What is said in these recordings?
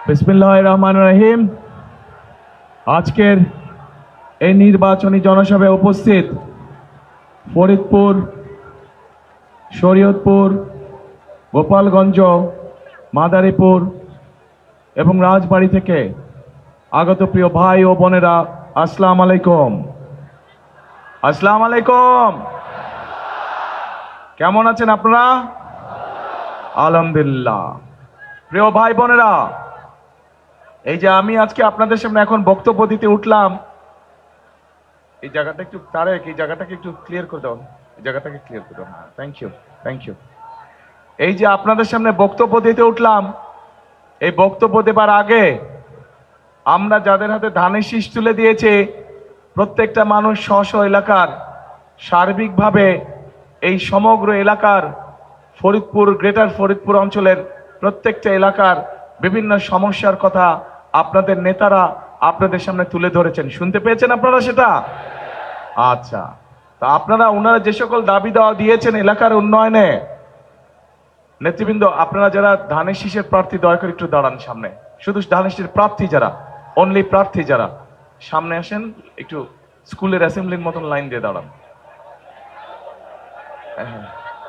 বিসমিল্লাহির রহমানির রহিম। আজকের এই নির্বাচনী জনসভায় উপস্থিত ফরিদপুর, শরীয়তপুর, গোপালগঞ্জ, মাদারীপুর এবং রাজবাড়ী থেকে আগত প্রিয় ভাই ও বোনেরা, আসসালামু আলাইকুম। আসসালামু আলাইকুম। কেমন আছেন আপনারা? আলহামদুলিল্লাহ। প্রিয় ভাই বোনেরা, এই যে আমি আজকে আপনাদের সামনে এখন বক্তব্য দিতে উঠলাম, এই জায়গাটা একটু তারেক, এই জায়গাটাকে একটু ক্লিয়ার করে দাও, এই জায়গাটাকে ক্লিয়ার করে দাও। Thank you, thank you. এই যে আপনাদের সামনে বক্তব্য দিতে উঠলাম, এই বক্তব্য দেবার আগে আমরা যাদের হাতে ধানের শীষ তুলে দিয়েছে, প্রত্যেকটা মানুষ স্ব এলাকার সার্বিকভাবে এই সমগ্র এলাকার ফরিদপুর, গ্রেটার ফরিদপুর অঞ্চলের প্রত্যেকটা এলাকার বিভিন্ন সমস্যার কথা আপনাদের নেতারা আপনাদের সামনে তুলে ধরেছেন। শুনতে পেয়েছেন আপনারা সেটা? আচ্ছা, তা আপনারা ওনারা যে সকল দাবি দেওয়া দিয়েছেন এলাকার উন্নয়নে, নেতৃবৃন্দ আপনারা যারা ধানের শীষের প্রার্থী, দয়া করে একটু দাঁড়ান সামনে। শুধু ধানের শীষের প্রার্থী যারা, অনলি প্রার্থী যারা, সামনে আসেন, একটু স্কুলের অ্যাসেম্বলির মতন লাইন দিয়ে দাঁড়ান।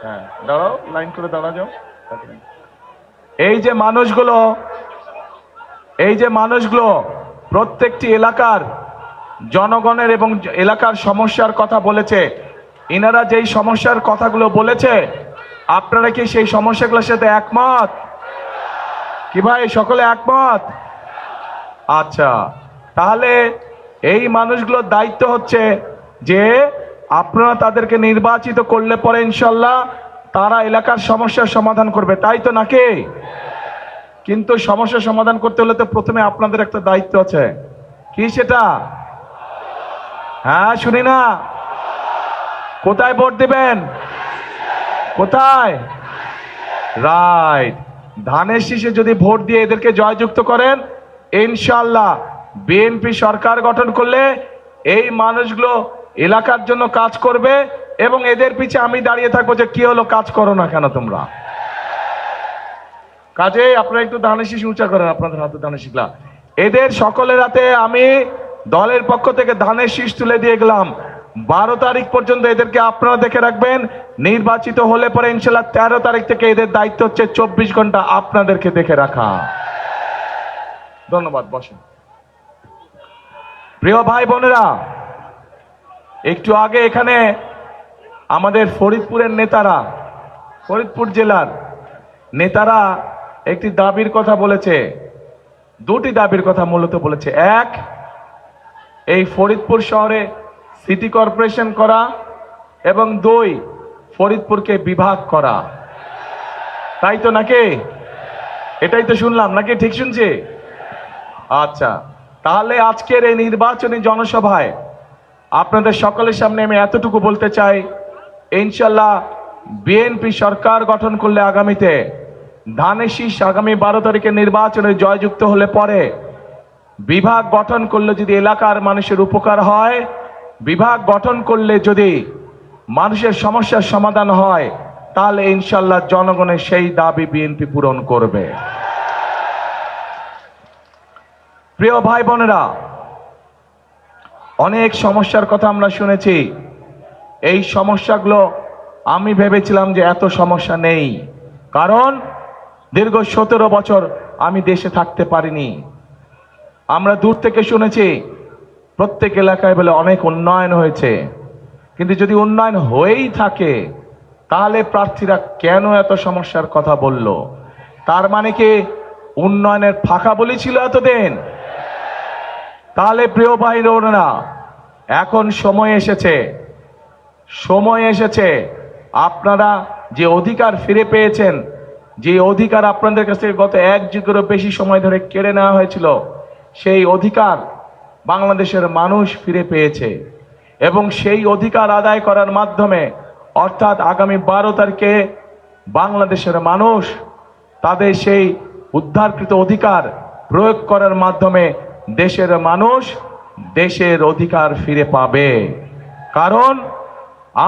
হ্যাঁ, দাঁড়াও, লাইন করে দাঁড়া যাও। এই যে মানুষগুলো প্রত্যেকটি এলাকার জনগণের এবং এলাকার সমস্যার কথা বলেছে। ইনারা যেই সমস্যার কথাগুলো বলেছে, আপনারা কি সেই সমস্যাগুলোর সাথে একমত? কি ভাই, সকলে একমত? আচ্ছা, তাহলে এই মানুষগুলোর দায়িত্ব হচ্ছে যে আপনারা তাদেরকে নির্বাচিত করলে পরে ইনশাল্লাহ তারা এলাকার সমস্যার সমাধান করবে, তাই তো নাকি? কিন্তু সমস্যার সমাধান করতে হলে তো প্রথমে আপনাদের একটা দায়িত্ব আছে। কি সেটা? হ্যাঁ, শুনি না। কোথায় ভোট দিবেন? কোথায়? রাইট, ধানের শীষে যদি ভোট দিয়ে এদেরকে জয়যুক্ত করেন, ইনশাল্লাহ বিএনপি সরকার গঠন করলে এই মানুষগুলো এলাকার জন্য কাজ করবে এবং এদের পিছে আমি দাঁড়িয়ে থাকবো যে কি হলো, কাজ করো না কেন তোমরা? কাজে আপনারা একটু ধানের শীষ উঁচা করেন, আপনাদের হাতে ধানের শীষলা। এদের সকলের হাতে আমি দলের পক্ষ থেকে ধানের শীষ তুলে দিয়ে গেলাম। 12 তারিখ পর্যন্ত এদেরকে আপনারা দেখে রাখবেন। নির্বাচিত হলে পরে ইনশাল্লাহ 13 তারিখ থেকে এদের দায়িত্ব হচ্ছে 24 ঘন্টা আপনাদেরকে দেখে রাখা। ধন্যবাদ, বসেন। প্রিয় ভাই বোনেরা, একটু আগে এখানে আমাদের ফরিদপুরের নেতারা, ফরিদপুর জেলার নেতারা একটি দাবির কথা বলেছে, দুটি দাবির কথা মূলত বলেছে। এক, এই ফরিদপুর শহরে সিটি কর্পোরেশন করা, এবং 2, ফরিদপুরকে বিভাগ করা। তাই তো নাকি? এটাই তো শুনলাম নাকি? ঠিক শুনছি? আচ্ছা, তাহলে আজকের এই নির্বাচনী জনসভায় আপনাদের সকলের সামনে আমি এতটুকু বলতে চাই, ইনশাল্লাহ বিএনপি সরকার গঠন করলে আগামীতে ধানের শীষ আগামী 12 তারিখে নির্বাচনে জয়যুক্ত হলে পরে বিভাগ গঠন করলে যদি এলাকার মানুষের উপকার হয়, বিভাগ গঠন করলে যদি মানুষের সমস্যার সমাধান হয়, তাহলে ইনশাল্লাহ জনগণের সেই দাবি বিএনপি পূরণ করবে। প্রিয় ভাই বোনেরা, অনেক সমস্যার কথা আমরা শুনেছি। এই সমস্যাগুলো আমি ভেবেছিলাম যে এত সমস্যা নেই, কারণ দীর্ঘ 17 বছর আমি দেশে থাকতে পারিনি। আমরা দূর থেকে শুনেছি প্রত্যেক এলাকায় বলে অনেক উন্নয়ন হয়েছে, কিন্তু যদি উন্নয়ন হয়েই থাকে তাহলে প্রার্থীরা কেন এত সমস্যার কথা বলল? তার মানে কি উন্নয়নের ফাঁকা বলি ছিল এতদিন? তাহলে প্রিয় ভাই বোনেরা, এখন সময় এসেছে আপনারা যে অধিকার ফিরে পেয়েছেন, যে অধিকার আপনাদের কাছ থেকে গত 1 যুগেরও বেশি সময় ধরে কেড়ে নেওয়া হয়েছিল, সেই অধিকার বাংলাদেশের মানুষ ফিরে পেয়েছে। এবং সেই অধিকার আদায় করার মাধ্যমে, অর্থাৎ আগামী 12 তারিখে বাংলাদেশের মানুষ তাদের সেই উদ্ধারকৃত অধিকার প্রয়োগ করার মাধ্যমে দেশের মানুষ দেশের অধিকার ফিরে পাবে। কারণ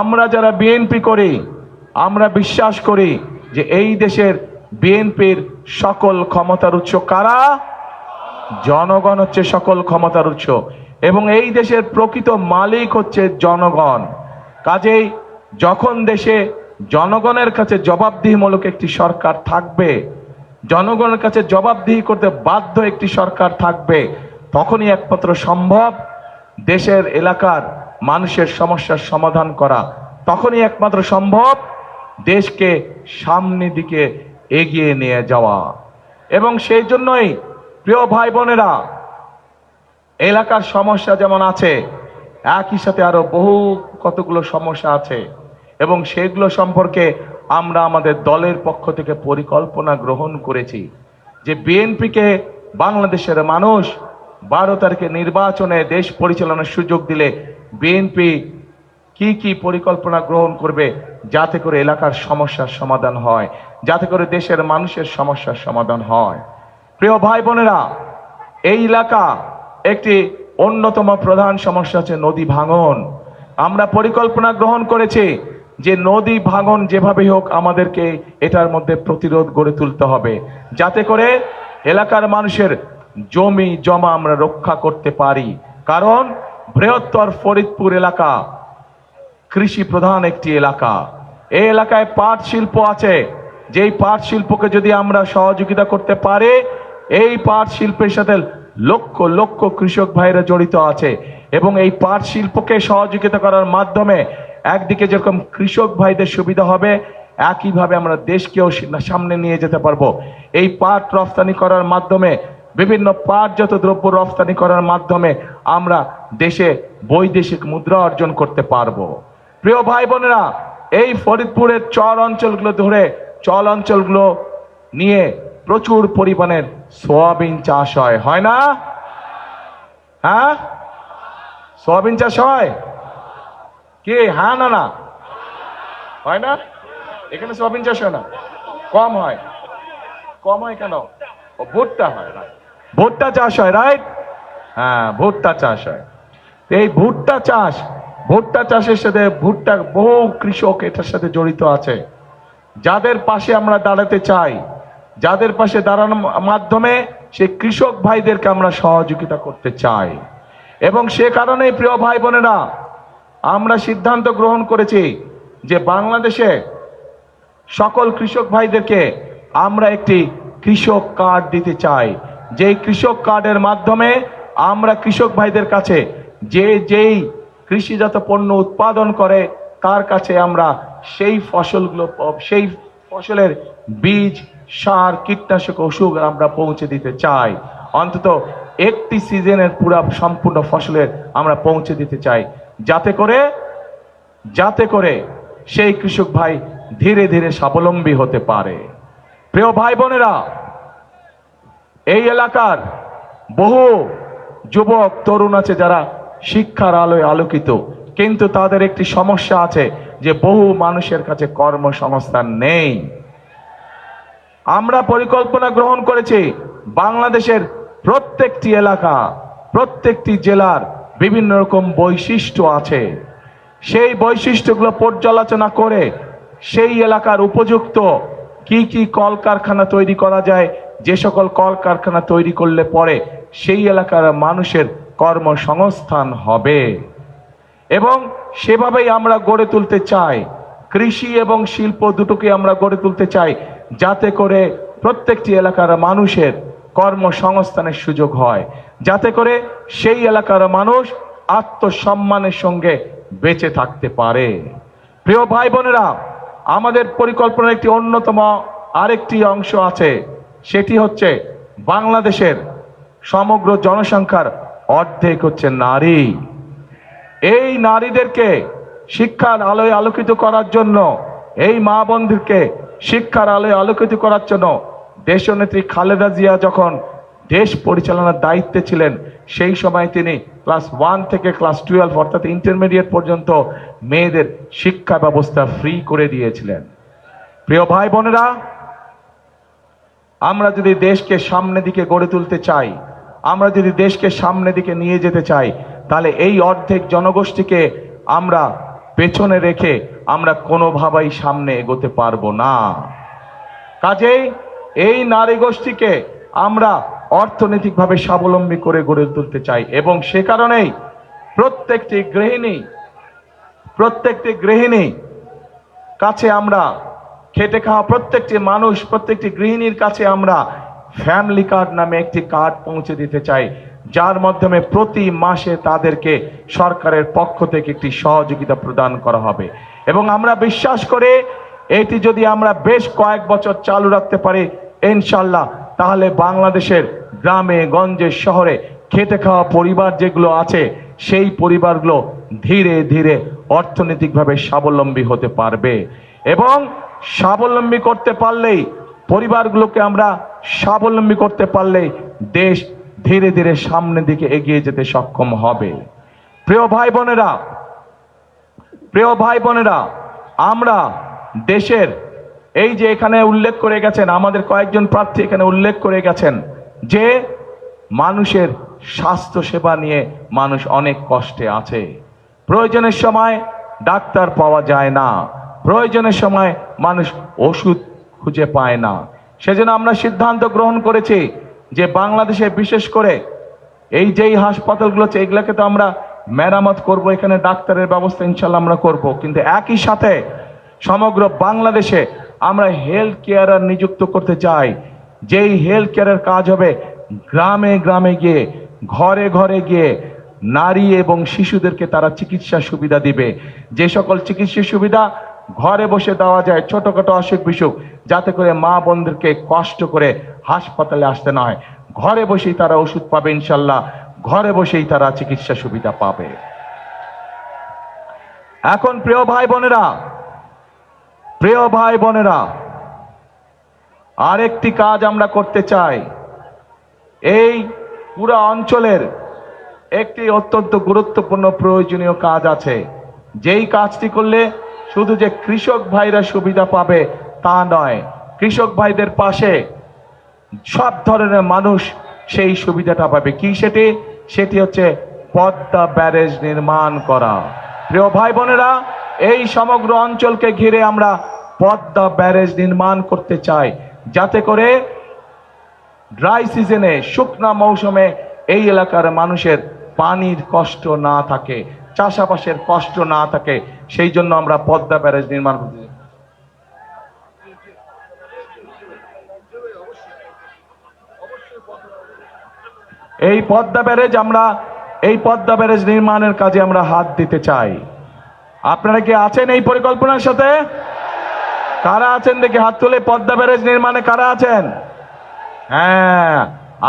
আমরা যারা বিএনপি করি, আমরা বিশ্বাস করি যে এই দেশের বিএনপির সকল ক্ষমতার উৎস কারা? জনগণ হচ্ছে সকল ক্ষমতার উৎস এবং এই দেশের প্রকৃত মালিক হচ্ছে জনগণ। কাজেই যখন দেশে জনগণের কাছে জবাবদিহিমূলক একটি সরকার থাকবে, জনগণের কাছে জবাবদিহি করতে বাধ্য একটি সরকার থাকবে, তখনই একমাত্র সম্ভব দেশের এলাকার মানুষের সমস্যার সমাধান করা, তখনই একমাত্র সম্ভব দেশকে সামনের দিকে এগিয়ে নিয়ে যাওয়া। এবং সেই জন্যই প্রিয় ভাই বোনেরা, এলাকার সমস্যা যেমন আছে, একই সাথে আরো বহু কতগুলো সমস্যা আছে এবং সেগুলো সম্পর্কে আমরা আমাদের দলের পক্ষ থেকে পরিকল্পনা গ্রহণ করেছি যে বিএনপিকে বাংলাদেশের মানুষ 12 তারিখে নির্বাচনে দেশ পরিচালনার সুযোগ দিলে বিএনপি কি কি পরিকল্পনা গ্রহণ করবে যাতে করে এলাকার সমস্যার সমাধান হয়, যাতে করে দেশের মানুষের সমস্যার সমাধান হয়। প্রিয় ভাই বোনেরা, এই এলাকা একটি অন্যতম প্রধান সমস্যা হচ্ছে নদী ভাঙন। আমরা পরিকল্পনা গ্রহণ করেছি যে নদী ভাঙন যেভাবে হোক আমাদেরকে এটার মধ্যে প্রতিরোধ গড়ে তুলতে হবে, যাতে করে এলাকার মানুষের জমি জমা আমরা রক্ষা করতে পারি। কারণ বৃহত্তর ফরিদপুর এলাকা কৃষি প্রধান একটি এলাকা। এই এলাকায় পাট শিল্প আছে, যেই পাট শিল্পকে যদি আমরা সহযোগিতা করতে পারি, এই পাট শিল্পের সাথে লক্ষ লক্ষ কৃষক ভাইরা জড়িত আছে এবং এই পাট শিল্পকে সহযোগিতা করার মাধ্যমে একদিকে যেরকম কৃষক ভাইদের সুবিধা হবে, একইভাবে আমরা দেশকেও সামনে নিয়ে যেতে পারবো। এই পাট রফতানি করার মাধ্যমে, বিভিন্ন পাটজাত দ্রব্য রফতানি করার মাধ্যমে আমরা দেশে বৈদেশিক মুদ্রা অর্জন করতে পারবো। প্রিয় ভাই বোনেরা, এই ফরিদপুরের চর অঞ্চলগুলো ধরে চল অঞ্চলগুলো নিয়ে প্রচুর পরিমাণের সোয়াবিন চাষ হয়, হয় না? হ্যাঁ, সোয়াবিন চাষ হয় কি? হ্যাঁ না না হয় না? এখানে সোয়াবিন চাষ হয় না, কম হয়। কম হয় কেন? ও ভুট্টা হয়, ভুট্টা চাষ হয়, রাইট? হ্যাঁ, ভুট্টা চাষ হয়। এই ভুট্টা চাষের সাথে বহু কৃষক এটার সাথে জড়িত আছে, যাদের পাশে আমরা দাঁড়াতে চাই, যাদের পাশে দাঁড়ানোর মাধ্যমে সেই কৃষক ভাইদেরকে আমরা সহযোগিতা করতে চাই। এবং সে কারণেই প্রিয় ভাই বোনেরা, আমরা সিদ্ধান্ত গ্রহণ করেছি যে বাংলাদেশে সকল কৃষক ভাইদেরকে আমরা একটি কৃষক কার্ড দিতে চাই, যেই কৃষক কার্ডের মাধ্যমে আমরা কৃষক ভাইদের কাছে যেই কৃষিজাত পণ্য উৎপাদন করে তার কাছে আমরা সেই ফসলের বীজ, সার, কীটনাশক, ওষুধ আমরা পৌঁছে দিতে চাই। অন্তত একটি সিজনের সম্পূর্ণ ফসলের আমরা পৌঁছে দিতে চাই, যাতে করে সেই কৃষক ভাই ধীরে ধীরে স্বাবলম্বী হতে পারে। প্রিয় ভাই বোনেরা, এই এলাকার বহু যুবক তরুণ আছে যারা শিক্ষার আলোয় আলোকিত, কিন্তু তাদের একটি সমস্যা আছে যে বহু মানুষের কাছে কর্মসংস্থান নেই। আমরা পরিকল্পনা গ্রহণ করেছি বাংলাদেশের প্রত্যেকটি এলাকা, প্রত্যেকটি জেলার বিভিন্ন রকম বৈশিষ্ট্য আছে, সেই বৈশিষ্ট্যগুলো পর্যালোচনা করে সেই এলাকার উপযুক্ত কি কি কলকারখানা তৈরি করা যায়, যে সকল কলকারখানা তৈরি করলে পরে সেই এলাকার মানুষের কর্মসংস্থান হবে। এবং সেভাবেই আমরা গড়ে তুলতে চাই, কৃষি এবং শিল্প দুটোকে আমরা গড়ে তুলতে চাই, যাতে করে প্রত্যেকটি এলাকার মানুষের কর্মসংস্থানের সুযোগ হয়, যাতে করে সেই এলাকার মানুষ আত্মসম্মানের সঙ্গে বেঁচে থাকতে পারে। প্রিয় ভাই বোনেরা, আমাদের পরিকল্পনার একটি অন্যতম আরেকটি অংশ আছে, সেটি হচ্ছে বাংলাদেশের সমগ্র জনসংখ্যার অর্ধেক হচ্ছে নারী। এই নারীদেরকে শিক্ষার আলোয় আলোকিত করার জন্য, এই মা বোনদেরকে শিক্ষার আলোয় আলোকিত করার জন্য দেশনেত্রী খালেদা জিয়া যখন দেশ পরিচালনার দায়িত্বে ছিলেন, সেই সময় তিনি ক্লাস 1 থেকে ক্লাস 12 অর্থাৎ ইন্টারমিডিয়েট পর্যন্ত মেয়েদের শিক্ষা ব্যবস্থা ফ্রি করে দিয়েছিলেন। প্রিয় ভাই বোনেরা, আমরা যদি দেশকে সামনের দিকে গড়ে তুলতে চাই, আমরা যদি দেশকে সামনের দিকে নিয়ে যেতে চাই, তাহলে এই অর্ধেক জনগোষ্ঠীকে আমরা পেছনে রেখে আমরা কোনোভাবেই সামনে এগোতে পারবো না। কাজেই এই নারী গোষ্ঠীকে আমরা অর্থনৈতিকভাবে স্বাবলম্বী করে গড়ে তুলতে চাই। এবং সে কারণেই প্রত্যেকটি গৃহিণী কাছে আমরা, খেটে খাওয়া প্রত্যেকটি মানুষ, প্রত্যেকটি গৃহিণীর কাছে আমরা ফ্যামিলি কার্ড নামে একটি কার্ড পৌঁছে দিতে চাই, যার মাধ্যমে প্রতি মাসে তাদেরকে সরকারের পক্ষ থেকে একটি সহযোগিতা প্রদান করা হবে। এবং আমরা বিশ্বাস করি এটি যদি আমরা বেশ কয়েক বছর চালু রাখতে পারি ইনশাল্লাহ, তাহলে বাংলাদেশের গ্রামে গঞ্জে শহরে খেটে খাওয়া পরিবার যেগুলো আছে সেই পরিবারগুলো ধীরে ধীরে অর্থনৈতিকভাবে স্বাবলম্বী হতে পারবে। এবং স্বাবলম্বী করতে পারলেই, পরিবারগুলোকে আমরা স্বাবলম্বী করতে পারলেই দেশ ধীরে ধীরে সামনের দিকে এগিয়ে যেতে সক্ষম হবে। প্রিয় ভাই বোনেরা, আমরা দেশের এই যে এখানে উল্লেখ করে গেছেন, আমাদের কয়েকজন প্রার্থী এখানে উল্লেখ করে গেছেন যে মানুষের স্বাস্থ্য সেবা নিয়ে মানুষ অনেক কষ্টে আছে। প্রয়োজনের সময় ডাক্তার পাওয়া যায় না, প্রয়োজনের সময় মানুষ ওষুধ খুঁজে পায় না। সেজন্য আমরা সিদ্ধান্ত গ্রহণ করেছি যে বাংলাদেশে বিশেষ করে এই যেই হাসপাতালগুলো আছে এগুলোকে তো আমরা মেরামত করব, এখানে ডাক্তারের ব্যবস্থা ইনশাল্লাহ আমরা করব, কিন্তু একই সাথে সমগ্র বাংলাদেশে আমরা হেলথ কেয়ারার নিযুক্ত করতে চাই। যেই হেলথ কেয়ারের কাজ হবে গ্রামে গ্রামে গিয়ে, ঘরে ঘরে গিয়ে নারী এবং শিশুদেরকে তারা চিকিৎসা সুবিধা দিবে। যে সকল চিকিৎসা সুবিধা ঘরে বসে দেওয়া যায়, ছোটখাটো অসুখ বিসুখ, যাতে করে মা বোনদেরকে কষ্ট করে হাসপাতালে আসতে না হয়, ঘরে বসেই তারা ওষুধ পাবে ইনশাল্লাহ, ঘরে বসেই তারা চিকিৎসা সুবিধা পাবে। এখন প্রিয় ভাই বোনেরা, আরেকটি কাজ আমরা করতে চাই। এই পুরো অঞ্চলের একটি অত্যন্ত গুরুত্বপূর্ণ প্রয়োজনীয় কাজ আছে, যেই কাজটি করলে শুধু যে কৃষক ভাইরা সুবিধা পাবে তা নয়, কৃষক ভাইদের পাশে সব ধরনের মানুষ সেই সুবিধাটা পাবে। কি সেটি হচ্ছে পদ্মা ব্যারেজ নির্মাণ করা। প্রিয় ভাই বোনেরা, এই সমগ্র অঞ্চলকে ঘিরে আমরা পদ্মা ব্যারেজ নির্মাণ করতে চাই, যাতে করে ড্রাই সিজনে, শুকনা মৌসুমে এই এলাকার মানুষের পানির কষ্ট না থাকে, চাষাবাসের কষ্ট না থাকে। সেই জন্য আমরা পদ্মা ব্যারেজ নির্মাণ করতে চাই। এই পদ্মা ব্যারেজ নির্মাণের কাজে আমরা হাত দিতে চাই। আপনারা কি আছেন এই পরিকল্পনার সাথে? কারা আছেন দেখি হাত তুলে। পদ্মা ব্যারেজ নির্মাণে কারা আছেন? হ্যাঁ,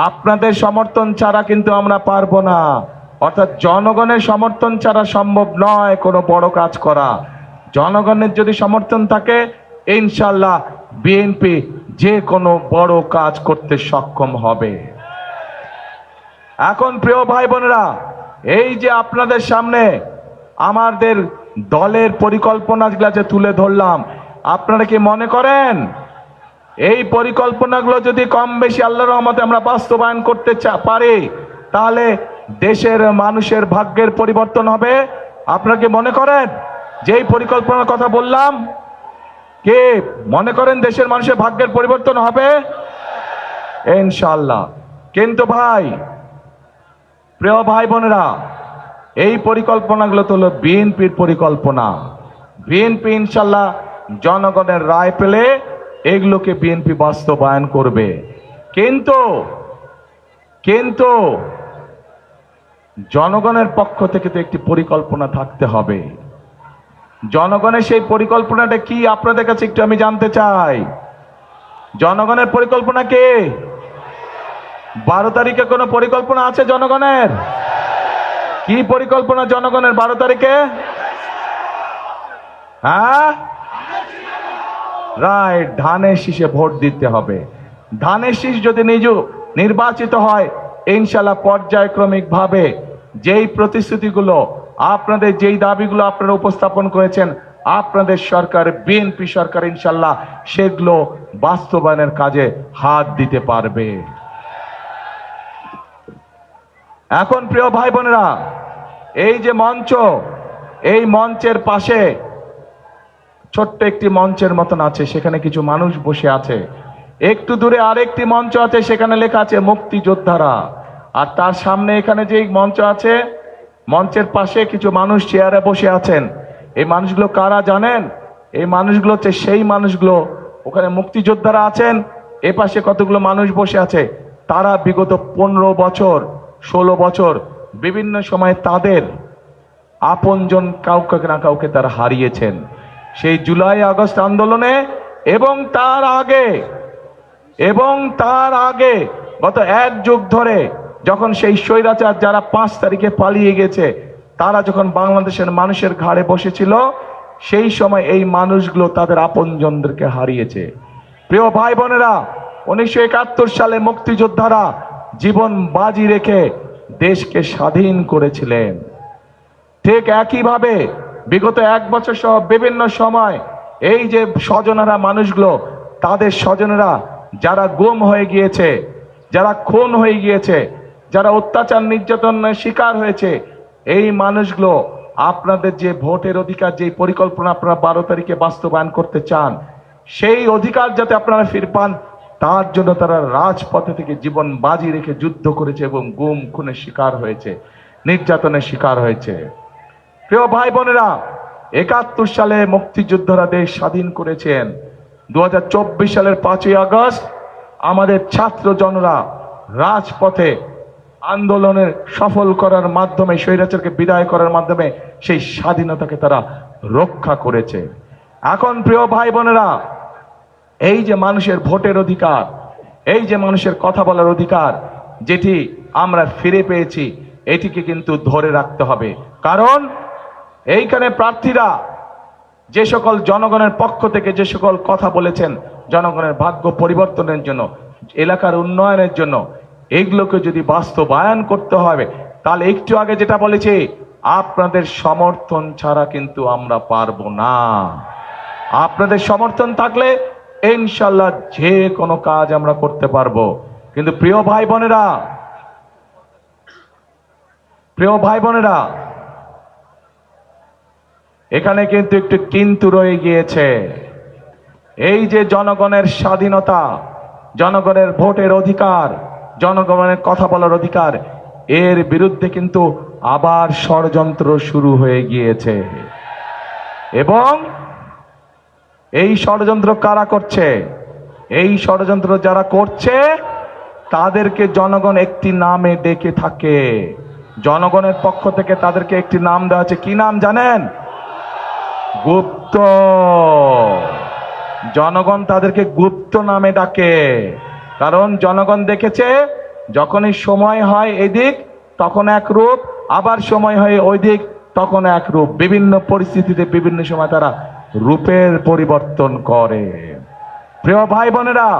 আপনাদের সমর্থন ছাড়া কিন্তু আমরা পারবো না। অর্থাৎ জনগণের সমর্থন ছাড়া সম্ভব নয় কোনো বড় কাজ করা। জনগণের যদি সমর্থন থাকে ইনশাল্লাহ বিএনপি যে কোনো বড় কাজ করতে সক্ষম হবে। এখন প্রিয় ভাই বোনেরা, এই যে আপনাদের সামনে আমাদের দলের পরিকল্পনাগুলো যে তুলে ধরলাম, আপনারা কি মনে করেন এই পরিকল্পনাগুলো যদি কম বেশি আল্লাহর রহমতে আমরা বাস্তবায়ন করতে পারি, তাহলে দেশের মানুষের ভাগ্যের পরিবর্তন হবে? আপনারা কি মনে করেন যে এই পরিকল্পনার কথা বললাম, কে মনে করেন দেশের মানুষের ভাগ্যের পরিবর্তন হবে? ইনশাআল্লাহ। কিন্তু প্রিয় ভাই বোনেরা, এই পরিকল্পনাগুলো তো হলো বিএনপির পরিকল্পনা। বিএনপি ইনশাল্লাহ জনগণের রায় পেলে এগুলোকে বিএনপি বাস্তবায়ন করবে। কিন্তু জনগণের পক্ষ থেকে তো একটি পরিকল্পনা থাকতে হবে। জনগণের সেই পরিকল্পনাটা কি আপনাদের কাছে একটু আমি জানতে চাই। জনগণের পরিকল্পনা কি? 12 তারিখে কোনো পরিকল্পনা আছে জনগণের? কি পরিকল্পনা জনগণের 12 তারিখে? হ্যাঁ, রাইট, ধানের শীষে ভোট দিতে হবে। ধানের শীষ যদি নির্বাচিত হয় ইনশাল্লাহ পর্যায়ক্রমিক ভাবে যেই প্রতিশ্রুতিগুলো, আপনাদের যেই দাবিগুলো আপনারা উপস্থাপন করেছেন, আপনাদের সরকার, বিএনপি সরকার ইনশাল্লাহ সেগুলো বাস্তবায়নের কাজে হাত দিতে পারবে। এখন প্রিয় ভাই বোনেরা, এই যে মঞ্চ, এই মঞ্চের পাশে ছোট্ট একটি মঞ্চের মতন আছে, সেখানে কিছু মানুষ বসে আছে। একটু দূরে আরেকটি মঞ্চ আছে, সেখানে লেখা আছে মুক্তিযোদ্ধারা। আর তার সামনে এখানে যে মঞ্চ আছে, মঞ্চের পাশে কিছু মানুষ চেয়ারে বসে আছেন। এই মানুষগুলো কারা জানেন? এই মানুষগুলো হচ্ছে সেই মানুষগুলো, ওখানে মুক্তিযোদ্ধারা আছেন, এ পাশে কতগুলো মানুষ বসে আছে। তারা বিগত 15 বছর 16 বছর বিভিন্ন সময় তাদের আপনজন কাউকে না কাউকে তারা হারিয়েছেন। সেই জুলাই আগস্ট আন্দোলনে এবং তার আগে গত 1 যুগ ধরে যখন সেই স্বৈরাচার যারা 5 তারিখে পালিয়ে গেছে, তারা যখন বাংলাদেশের মানুষের ঘাড়ে বসেছিল, সেই সময় এই মানুষগুলো তাদের আপনজনদেরকে হারিয়েছে। প্রিয় ভাই বোনেরা, 1971 সালে মুক্তিযোদ্ধারা জীবন বাজি রেখে দেশকে স্বাধীন করেছিলেন। ঠিক একইভাবে বিগত 1 বছর সহ বিভিন্ন সময় এই যে স্বজনেরা মানুষগুলো, তাদের স্বজনেরা যারা গুম হয়ে গিয়েছে, যারা খুন হয়ে গিয়েছে, যারা অত্যাচার নির্যাতনের শিকার হয়েছে, এই মানুষগুলো আপনাদের যে ভোটের অধিকার, যে পরিকল্পনা আপনারা 12 তারিখে বাস্তবায়ন করতে চান, সেই অধিকার যাতে আপনারা ফিরে পান, তার জন্য তারা রাজপথে থেকে জীবন বাজি রেখে যুদ্ধ করেছে এবং গুম খুনের শিকার হয়েছে, নির্যাতনের শিকার হয়েছে। প্রিয় ভাই বোনেরা, 71 সালে মুক্তিযোদ্ধারা দেশ স্বাধীন করেছেন। 2024 সালের 5ই আগস্ট আমাদের ছাত্র জনরা রাজপথে আন্দোলনের সফল করার মাধ্যমে, স্বৈরাচারকে বিদায় করার মাধ্যমে সেই স্বাধীনতাকে তারা রক্ষা করেছে। এখন প্রিয় ভাই বোনেরা, এই যে মানুষের ভোটের অধিকার, এই যে মানুষের কথা বলার অধিকার যেটি আমরা ফিরে পেয়েছি, এটিকে কিন্তু ধরে রাখতে হবে। কারণ এইখানে প্রার্থীরা যে সকল জনগণের পক্ষ থেকে যে সকল কথা বলেছেন, জনগণের ভাগ্য পরিবর্তনের জন্য, এলাকার উন্নয়নের জন্য, এইগুলোকে যদি বাস্তবায়ন করতে হবে, তাহলে একটু আগে যেটা বলেছি, আপনাদের সমর্থন ছাড়া কিন্তু আমরা পারবো না। আপনাদের সমর্থন থাকলে ইনশাল্লাহ যে কোনো কাজ আমরা করতে পারবো। কিন্তু প্রিয় ভাই বোনেরা, এখানে কিন্তু একটু কিন্তু রয়ে গিয়েছে। এই যে জনগণের স্বাধীনতা, জনগণের ভোটের অধিকার, জনগণের কথা বলার অধিকার, এর বিরুদ্ধে কিন্তু আবার ষড়যন্ত্র শুরু হয়ে গিয়েছে। এবং এই ষড়যন্ত্র কারা করছে? এই ষড়যন্ত্র যারা করছে তাদেরকে জনগণ একটি নামে ডেকে থাকে। জনগণের পক্ষ থেকে তাদেরকে একটি নাম দেওয়া আছে। কি নাম জানেন? গুপ্ত। জনগণ তাদেরকে গুপ্ত নামে ডাকে। কারণ জনগণ দেখেছে, যখনই সময় হয় এদিক তখন এক রূপ, আবার সময় হয় ওই দিক তখন এক রূপ। বিভিন্ন পরিস্থিতিতে বিভিন্ন সময় তারা রূপের পরিবর্তন করে। প্রিয় ভাই বোনেরা,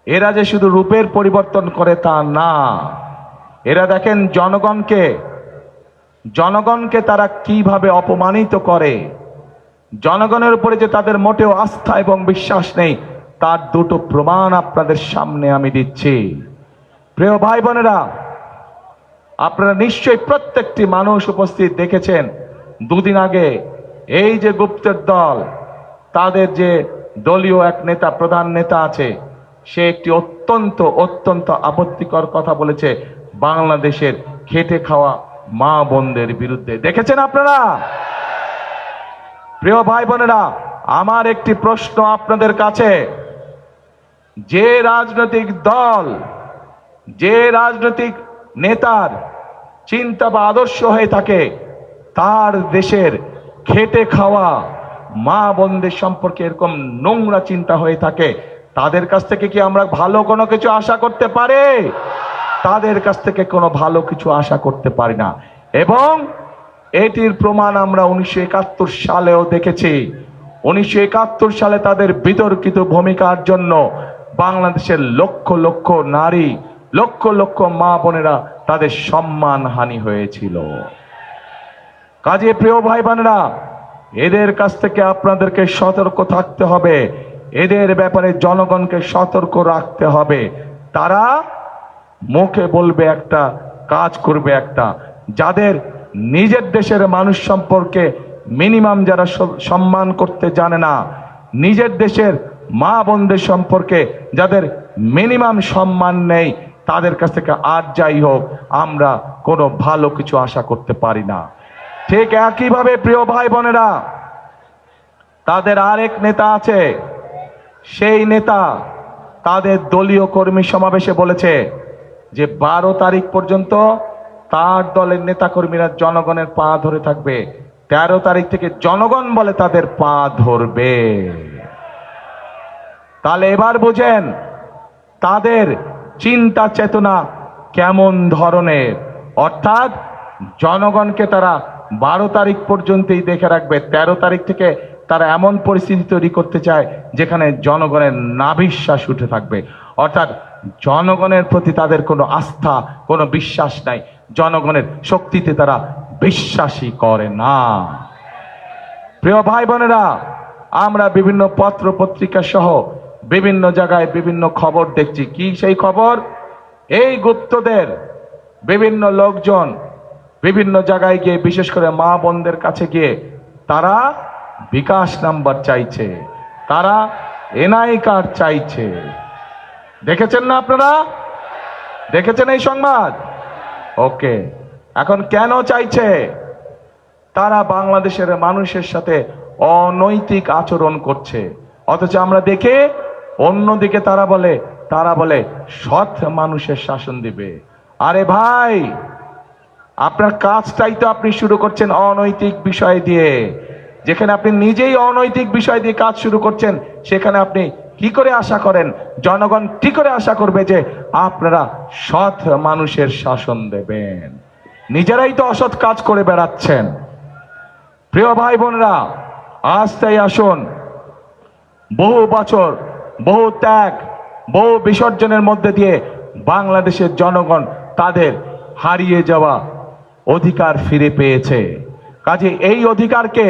এরা যে শুধু রূপের পরিবর্তন করে তা না, এরা দেখেন জনগণকে তারা কিভাবে অপমানিত করে। জনগণের উপরে যে তাদের মোটেও আস্থা এবং বিশ্বাস নেই, তার দুটো প্রমাণ আপনাদের সামনে আমি দিচ্ছি। প্রিয় ভাই বোনেরা, আপনারা নিশ্চয়ই প্রত্যেকটি মানুষ উপস্থিত দেখেছেন, 2 দিন আগে এই যে গুপ্তের দল, তাদের যে দলীয় এক নেতা, প্রধান নেতা আছে, সে একটি অত্যন্ত আপত্তিকর কথা বলেছে বাংলাদেশের খেটে খাওয়া মা বোনদের বিরুদ্ধে। দেখেছেন আপনারা? প্রিয় ভাই বোনেরা, আমার একটি প্রশ্ন আপনাদের কাছে, যে রাজনৈতিক দল, যে রাজনৈতিক নেতার চিন্তা বা আদর্শ হয়ে থাকে, তার দেশের খেটে খাওয়া মা বোনদের সম্পর্কে এরকম নোংরা চিন্তা হয়ে থাকে, তাদের কাছ থেকে কি আমরা ভালো কোনো কিছু আশা করতে পারি? তাদের কাছ থেকে কোনো ভালো কিছু আশা করতে পারি না। এবং এটির প্রমাণ আমরা 1971 সালেও দেখেছি। 1971 সালে তাদের বিতর্কিত ভূমিকার জন্য বাংলাদেশের লক্ষ লক্ষ নারী, লক্ষ লক্ষ মা বোনেরা, তাদের সম্মান হানি হয়েছিল। কাজে প্রিয় ভাই বোনেরা, এদের কাছ থেকে আপনাদেরকে সতর্ক থাকতে হবে। এদের ব্যাপারে জনগণকে সতর্ক রাখতে হবে। তারা মুখে বলবে একটা, কাজ করবে একটা। যাদের নিজের দেশের মানুষ সম্পর্কে মিনিমাম যারা সম্মান করতে জানে না, নিজের দেশের মা বোনদের সম্পর্কে যাদের মিনিমাম সম্মান নেই, তাদের কাছ থেকে আর যাই হোক আমরা কোনো ভালো কিছু আশা করতে পারি না। ঠিক একইভাবে প্রিয় ভাই বোনেরা, তাদের আরেক নেতা আছে, সেই নেতা তাদের দলীয় কর্মী সমাবেশে বলেছে যে 12 তারিখ পর্যন্ত তার দলের নেতা কর্মীরা জনগণের পা ধরে থাকবে, 13 তারিখ থেকে জনগণ বলে তাদের পা ধরবে। তাহলে এবার বুঝেন তাদের চিন্তা চেতনা কেমন ধরনের। অর্থাৎ জনগণকে তারা 12 তারিখ পর্যন্তই দেখে রাখবে, 13 তারিখ থেকে তারা এমন পরিস্থিতি তৈরি করতে চায় যেখানে জনগণের নাভিশ্বাস উঠে থাকবে। অর্থাৎ জনগণের প্রতি তাদের কোনো আস্থা, কোনো বিশ্বাস নাই, জনগণের শক্তিতে তারা বিশ্বাসই করে না। প্রিয় ভাই বোনেরা, আমরা বিভিন্ন পত্র পত্রিকা সহ বিভিন্ন জায়গায় বিভিন্ন খবর দেখছি। কি সেই খবর? এই গুপ্তদের বিভিন্ন লোকজন বিভিন্ন জায়গায় গিয়ে, বিশেষ করে মা বোনদের কাছে গিয়ে তারা বিকাশ নাম্বার চাইছে, তারা এনআই কার্ড চাইছে। দেখেছেন না আপনারা? দেখেছেন এই সংবাদ? ওকে, এখন কেন চাইছে? তারা বাংলাদেশের মানুষের সাথে অনৈতিক আচরণ করছে, অথচ আমরা দেখে অন্যদিকে তারা বলে সৎ মানুষের শাসন দিবে। আরে ভাই, আপনার কাজটাই তো আপনি শুরু করছেন অনৈতিক বিষয় দিয়ে। যেখানে আপনি নিজেই অনৈতিক বিষয় দিয়ে কাজ শুরু করছেন, সেখানে আপনি কি করে আশা করেন, জনগণ কি করে আশা করবে যে আপনারা সৎ মানুষের শাসন দেবেন? নিজেরাই তো অসৎ কাজ করে বেড়াচ্ছেন। প্রিয় ভাই বোনেরা, আজ তাই আসুন, বহু বছর, বহু ত্যাগ, বহু বিসর্জনের মধ্যে দিয়ে বাংলাদেশের জনগণ তাদের হারিয়ে যাওয়া অধিকার ফিরে পেয়েছে। কাজে এই অধিকারকে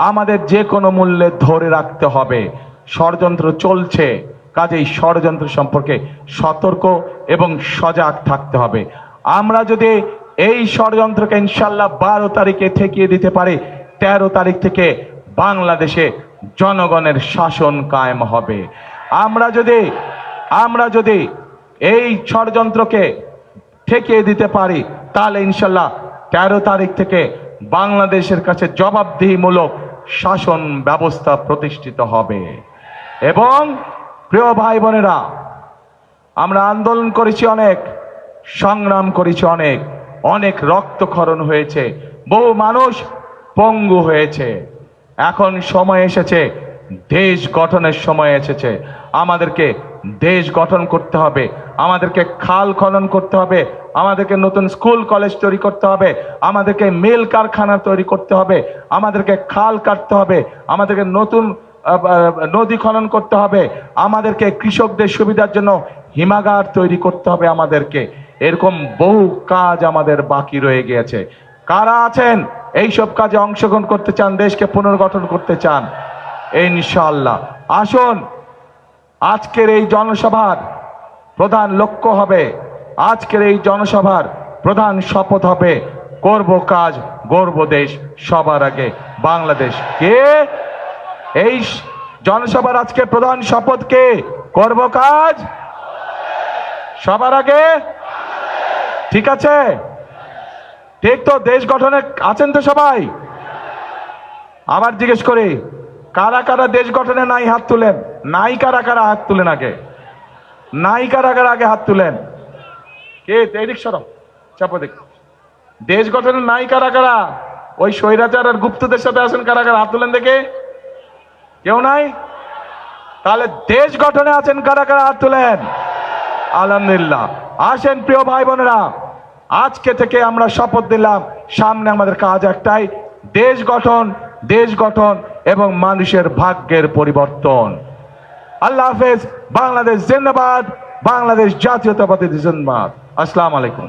আমাদের যে কোনো মূল্যে ধরে রাখতে হবে। ষড়যন্ত্র চলছে, কাজেই ষড়যন্ত্র সম্পর্কে সতর্ক এবং সজাগ থাকতে হবে। আমরা যদি এই ষড়যন্ত্রকে ইনশাল্লাহ 12 তারিখে ঠেকিয়ে দিতে পারি, 13 তারিখ থেকে বাংলাদেশে জনগণের শাসন কায়েম হবে। আমরা যদি এই ষড়যন্ত্রকে ঠেকিয়ে দিতে পারি, তাহলে ইনশাল্লাহ 13 তারিখ থেকে বাংলাদেশের কাছে জবাবদিহিমূলক শাসন ব্যবস্থা প্রতিষ্ঠিত হবে। এবং প্রিয় ভাই বোনেরা, আমরা আন্দোলন করেছি অনেক, সংগ্রাম করেছি অনেক, অনেক রক্তক্ষরণ হয়েছে, বহু মানুষ পঙ্গু হয়েছে। এখন সময় এসেছে, দেশ গঠনের সময় এসেছে। আমাদেরকে দেশ গঠন করতে হবে, আমাদেরকে খাল খনন করতে হবে, আমাদেরকে নতুন স্কুল কলেজ তৈরি করতে হবে, আমাদেরকে মিল কারখানা তৈরি করতে হবে, আমাদেরকে খাল কাটতে হবে, আমাদেরকে নতুন নদী খনন করতে হবে, আমাদেরকে কৃষকদের সুবিধার জন্য হিমাগার তৈরি করতে হবে। আমাদেরকে এরকম বহু কাজ আমাদের বাকি রয়ে গিয়েছে। কারা আছেন এইসব কাজে অংশগ্রহণ করতে চান, দেশকে পুনর্গঠন করতে চান? ইনশাআল্লাহ আসুন। আজকের এই জনসভার প্রধান লক্ষ্য হবে, আজকের এই জনসভার প্রধান শপথ হবে, করব কাজ, গড়ব দেশ, সবার আগে বাংলাদেশ। কে এই জনসভার আজকে প্রধান শপথ? কে করব কাজ সবার আগে? ঠিক আছে, ঠিক তো? দেশ গঠনে আছেন তো সবাই? আবার জিজ্ঞেস করি, কারা কারা দেশ গঠনে নাই হাত তুলেন? নাই কারা কারা হাত তুলেন আগে? নাই কারা কারা আগে হাত তুলেন? কে এদিক সরো, চাপো দেখ। দেশ গঠনে নাই কারা কারা? ওই স্বৈরাচার আর গুপ্তদের সাথে আছেন কারা কারা? হাত তুলেন দেখে। কেউ নাই? তাহলে দেশ গঠনে আছেন কারা কারা? হাত তুলেন। আলহামদুলিল্লাহ। আসেন প্রিয় ভাই বোনেরা, আজকে থেকে আমরা শপথ দিলাম, সামনে আমাদের কাজ একটাই, দেশ গঠন, দেশ গঠন এবং মানুষের ভাগ্যের পরিবর্তন। আল্লাহ হাফেজ। বাংলাদেশ জিন্দাবাদ, বাংলাদেশ জাতীয়তাবাদী জিন্দাবাদ। আসসালামু আলাইকুম।